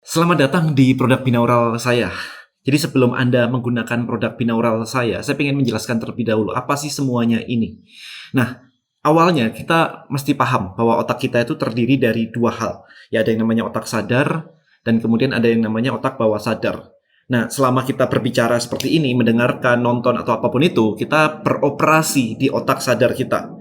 Selamat datang di produk binaural saya. Jadi sebelum Anda menggunakan produk binaural saya ingin menjelaskan terlebih dahulu apa sih semuanya ini. Nah, awalnya kita mesti paham bahwa otak kita itu terdiri dari dua hal. Ya, ada yang namanya otak sadar dan kemudian ada yang namanya otak bawah sadar. Nah, selama kita berbicara seperti ini, mendengarkan, nonton, atau apapun itu, kita beroperasi di otak sadar kita.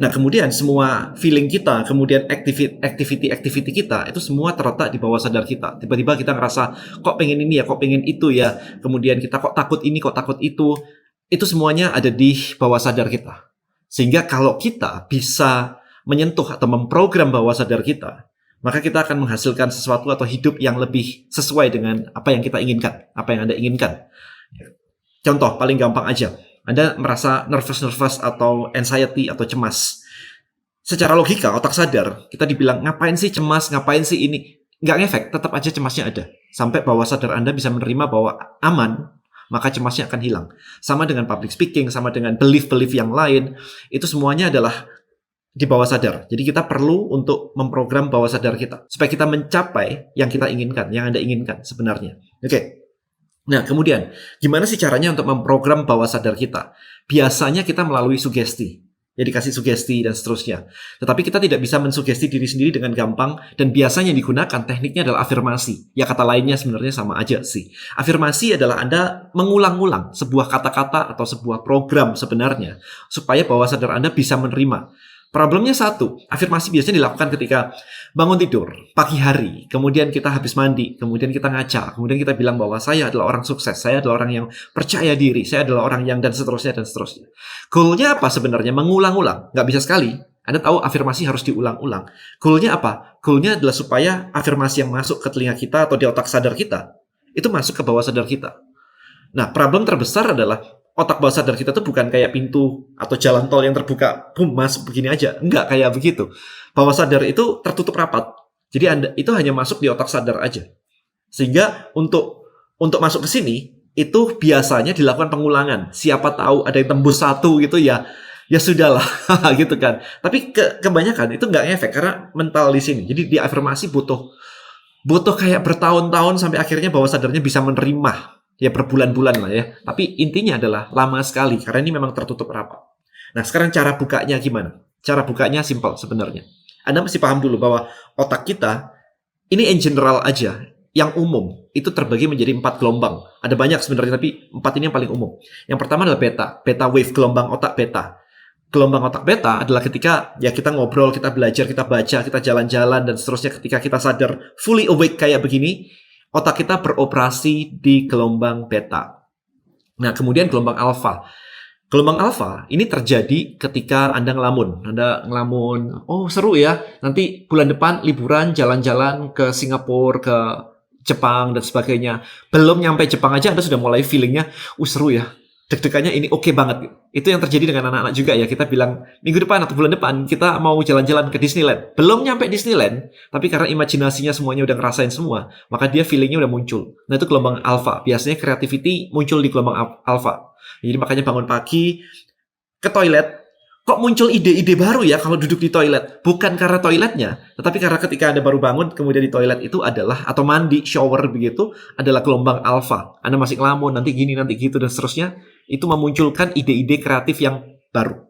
Nah, kemudian semua feeling kita, kemudian activity kita, itu semua terletak di bawah sadar kita. Tiba-tiba kita ngerasa, kok pengen ini ya, kok pengen itu ya. Kemudian kita kok takut ini, kok takut itu. Itu semuanya ada di bawah sadar kita. Sehingga kalau kita bisa menyentuh atau memprogram bawah sadar kita, maka kita akan menghasilkan sesuatu atau hidup yang lebih sesuai dengan apa yang kita inginkan, apa yang Anda inginkan. Contoh paling gampang aja, Anda merasa nervous atau anxiety atau cemas. Secara logika, otak sadar, kita dibilang ngapain sih cemas, ngapain sih ini, nggak ngefek, tetap aja cemasnya ada. Sampai bawah sadar Anda bisa menerima bahwa aman, maka cemasnya akan hilang. Sama dengan public speaking, sama dengan belief-belief yang lain, itu semuanya adalah di bawah sadar. Jadi kita perlu untuk memprogram bawah sadar kita supaya kita mencapai yang kita inginkan, yang Anda inginkan sebenarnya. Oke. Nah, kemudian gimana sih caranya untuk memprogram bawah sadar kita? Biasanya kita melalui sugesti. Jadi kasih sugesti dan seterusnya. Tetapi kita tidak bisa mensugesti diri sendiri dengan gampang dan biasanya digunakan tekniknya adalah afirmasi. Ya kata lainnya sebenarnya sama aja sih. Afirmasi adalah Anda mengulang-ulang sebuah kata-kata atau sebuah program sebenarnya supaya bawah sadar Anda bisa menerima. Problemnya satu, afirmasi biasanya dilakukan ketika bangun tidur, pagi hari, kemudian kita habis mandi, kemudian kita ngaca, kemudian kita bilang bahwa saya adalah orang sukses, saya adalah orang yang percaya diri, saya adalah orang yang dan seterusnya dan seterusnya. Goalnya apa sebenarnya? Mengulang-ulang, nggak bisa sekali. Anda tahu afirmasi harus diulang-ulang. Goalnya apa? Goalnya adalah supaya afirmasi yang masuk ke telinga kita atau di otak sadar kita, itu masuk ke bawah sadar kita. Nah, problem terbesar adalah otak bawah sadar kita tuh bukan kayak pintu atau jalan tol yang terbuka, boom, masuk begini aja. Enggak kayak begitu. Bawah sadar itu tertutup rapat. Jadi Anda itu hanya masuk di otak sadar aja. Sehingga untuk masuk ke sini itu biasanya dilakukan pengulangan. Siapa tahu ada yang tembus satu gitu ya sudahlah gitu kan. Tapi kebanyakan itu nggak ngefek karena mental di sini. Jadi di afirmasi butuh kayak bertahun-tahun sampai akhirnya bawah sadarnya bisa menerima. Ya berbulan-bulan lah ya. Tapi intinya adalah lama sekali karena ini memang tertutup rapat. Nah, sekarang cara bukanya gimana? Cara bukanya simpel sebenarnya. Anda mesti paham dulu bahwa otak kita ini in general aja, yang umum itu terbagi menjadi 4 gelombang. Ada banyak sebenarnya tapi 4 ini yang paling umum. Yang pertama adalah beta wave, gelombang otak beta. Gelombang otak beta adalah ketika ya kita ngobrol, kita belajar, kita baca, kita jalan-jalan dan seterusnya. Ketika kita sadar fully awake kayak begini, otak kita beroperasi di gelombang beta. Nah, kemudian gelombang alfa. Gelombang alfa ini terjadi ketika Anda ngelamun, oh seru ya, nanti bulan depan liburan jalan-jalan ke Singapura, ke Jepang, dan sebagainya. Belum nyampe Jepang aja Anda sudah mulai feelingnya, seru ya, deg-degannya ini oke banget. Itu yang terjadi dengan anak-anak juga ya. Kita bilang minggu depan atau bulan depan kita mau jalan-jalan ke Disneyland. Belum nyampe Disneyland, tapi karena imajinasinya semuanya udah ngerasain semua, maka dia feelingnya udah muncul. Nah itu gelombang alfa. Biasanya creativity muncul di gelombang alfa. Jadi makanya bangun pagi ke toilet, kok muncul ide-ide baru ya kalau duduk di toilet? Bukan karena toiletnya, tetapi karena ketika Anda baru bangun, kemudian di toilet itu adalah, atau mandi, shower begitu, adalah gelombang alfa. Anda masih ngelamun, nanti gini, nanti gitu, dan seterusnya. Itu memunculkan ide-ide kreatif yang baru.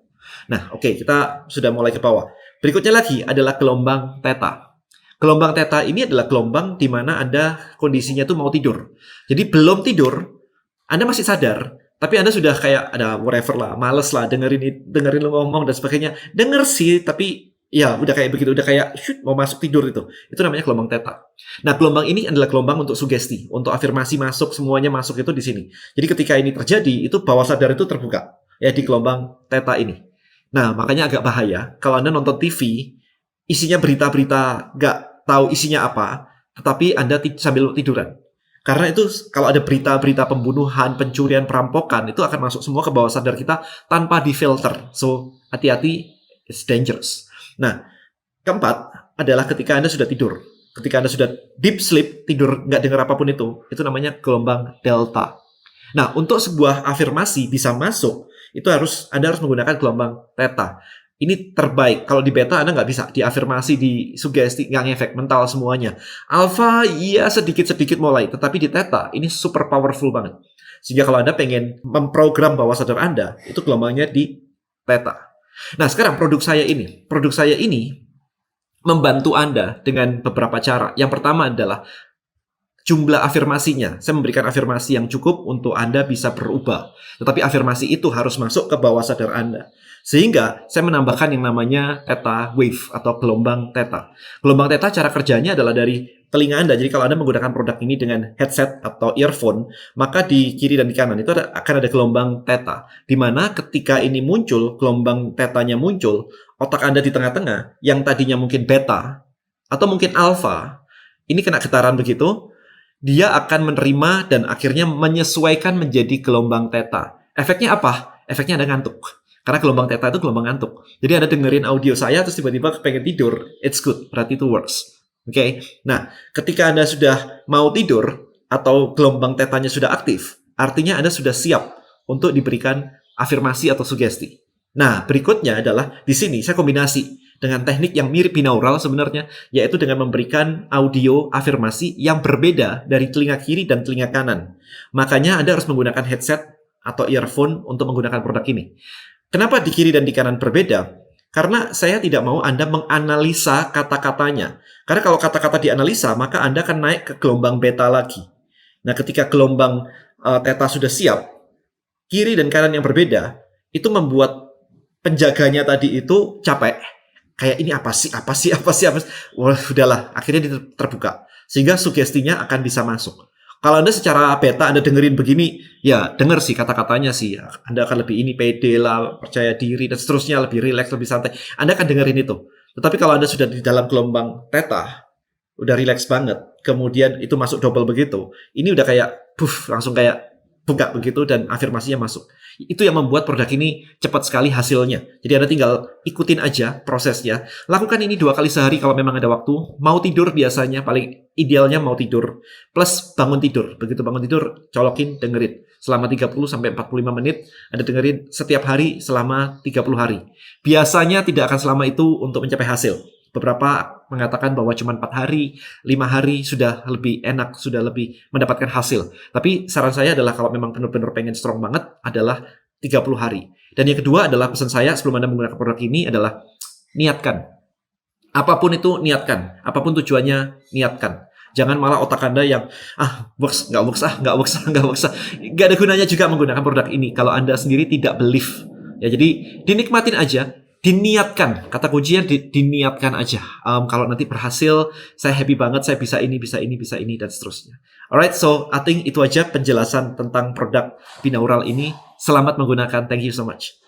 Nah, oke, kita sudah mulai ke bawah. Berikutnya lagi adalah gelombang theta. Gelombang theta ini adalah gelombang di mana Anda kondisinya tuh mau tidur. Jadi belum tidur, Anda masih sadar, tapi Anda sudah kayak ada whatever lah, males lah dengerin lu ngomong dan sebagainya. Denger sih, tapi ya udah kayak begitu, udah kayak mau masuk tidur itu. Itu namanya gelombang theta. Nah, gelombang ini adalah gelombang untuk sugesti, untuk afirmasi masuk, semuanya masuk itu di sini. Jadi ketika ini terjadi, itu bawah sadar itu terbuka ya di gelombang theta ini. Nah, makanya agak bahaya kalau Anda nonton TV, isinya berita-berita nggak tahu isinya apa, tetapi Anda sambil tiduran. Karena itu kalau ada berita-berita pembunuhan, pencurian, perampokan, itu akan masuk semua ke bawah sadar kita tanpa difilter. So, hati-hati, it's dangerous. Nah, keempat adalah ketika Anda sudah tidur. Ketika Anda sudah deep sleep, tidur nggak dengar apapun itu namanya gelombang delta. Nah, untuk sebuah afirmasi bisa masuk, itu Anda harus menggunakan gelombang theta. ini terbaik. Kalau di beta Anda nggak bisa, di afirmasi, di sugesti, nggak ngefek, mental semuanya. Alpha, iya sedikit-sedikit mulai, tetapi di theta, ini super powerful banget. Sehingga kalau Anda pengen memprogram bawah sadar Anda, itu gelombangnya di theta. Nah, sekarang produk saya ini membantu Anda dengan beberapa cara. Yang pertama adalah jumlah afirmasinya. Saya memberikan afirmasi yang cukup untuk Anda bisa berubah. Tetapi afirmasi itu harus masuk ke bawah sadar Anda. Sehingga saya menambahkan yang namanya theta wave atau gelombang theta. Gelombang theta cara kerjanya adalah dari telinga Anda. Jadi kalau Anda menggunakan produk ini dengan headset atau earphone, maka di kiri dan di kanan itu akan ada gelombang theta. Di mana ketika ini muncul, gelombang tetanya muncul, otak Anda di tengah-tengah, yang tadinya mungkin beta atau mungkin alpha, ini kena getaran begitu, dia akan menerima dan akhirnya menyesuaikan menjadi gelombang theta. Efeknya apa? Efeknya Anda ngantuk. Karena gelombang theta itu gelombang ngantuk. Jadi Anda dengerin audio saya terus tiba-tiba pengen tidur, it's good, berarti itu works. Oke. Nah, ketika Anda sudah mau tidur atau gelombang tetanya sudah aktif, artinya Anda sudah siap untuk diberikan afirmasi atau sugesti. Nah, berikutnya adalah di sini saya kombinasi dengan teknik yang mirip binaural sebenarnya, yaitu dengan memberikan audio afirmasi yang berbeda dari telinga kiri dan telinga kanan. Makanya Anda harus menggunakan headset atau earphone untuk menggunakan produk ini. Kenapa di kiri dan di kanan berbeda? Karena saya tidak mau Anda menganalisa kata-katanya. Karena kalau kata-kata dianalisa, maka Anda akan naik ke gelombang beta lagi. Nah, ketika gelombang theta sudah siap, kiri dan kanan yang berbeda, itu membuat penjaganya tadi itu capek. Kayak ini apa sih? Wah, udahlah, akhirnya terbuka. Sehingga sugestinya akan bisa masuk. Kalau Anda secara beta Anda dengerin begini, ya denger sih kata-katanya sih. Anda akan lebih ini pede lah, percaya diri dan seterusnya, lebih rileks, lebih santai. Anda akan dengerin itu. Tetapi kalau Anda sudah di dalam gelombang theta, udah rileks banget, kemudian itu masuk double begitu, ini udah kayak langsung kayak buka begitu dan afirmasinya masuk. Itu yang membuat produk ini cepat sekali hasilnya. Jadi Anda tinggal ikutin aja prosesnya. Lakukan ini 2 kali sehari kalau memang ada waktu. Mau tidur biasanya, paling idealnya mau tidur. Plus bangun tidur. Begitu bangun tidur, colokin, dengerin. Selama 30-45 menit, Anda dengerin setiap hari selama 30 hari. Biasanya tidak akan selama itu untuk mencapai hasil. Beberapa mengatakan bahwa cuma 4 hari, 5 hari sudah lebih enak, sudah lebih mendapatkan hasil. Tapi saran saya adalah kalau memang benar-benar pengen strong banget adalah 30 hari. Dan yang kedua adalah pesan saya sebelum Anda menggunakan produk ini adalah niatkan. Apapun itu niatkan. Apapun tujuannya niatkan. Jangan malah otak Anda yang works, nggak works. Nggak ada gunanya juga menggunakan produk ini kalau Anda sendiri tidak believe. Ya, jadi dinikmatin aja. Diniatkan, kata kuncinya diniatkan aja. Kalau nanti berhasil, saya happy banget, saya bisa ini, dan seterusnya. Alright, so I think itu aja penjelasan tentang produk binaural ini. Selamat menggunakan, thank you so much.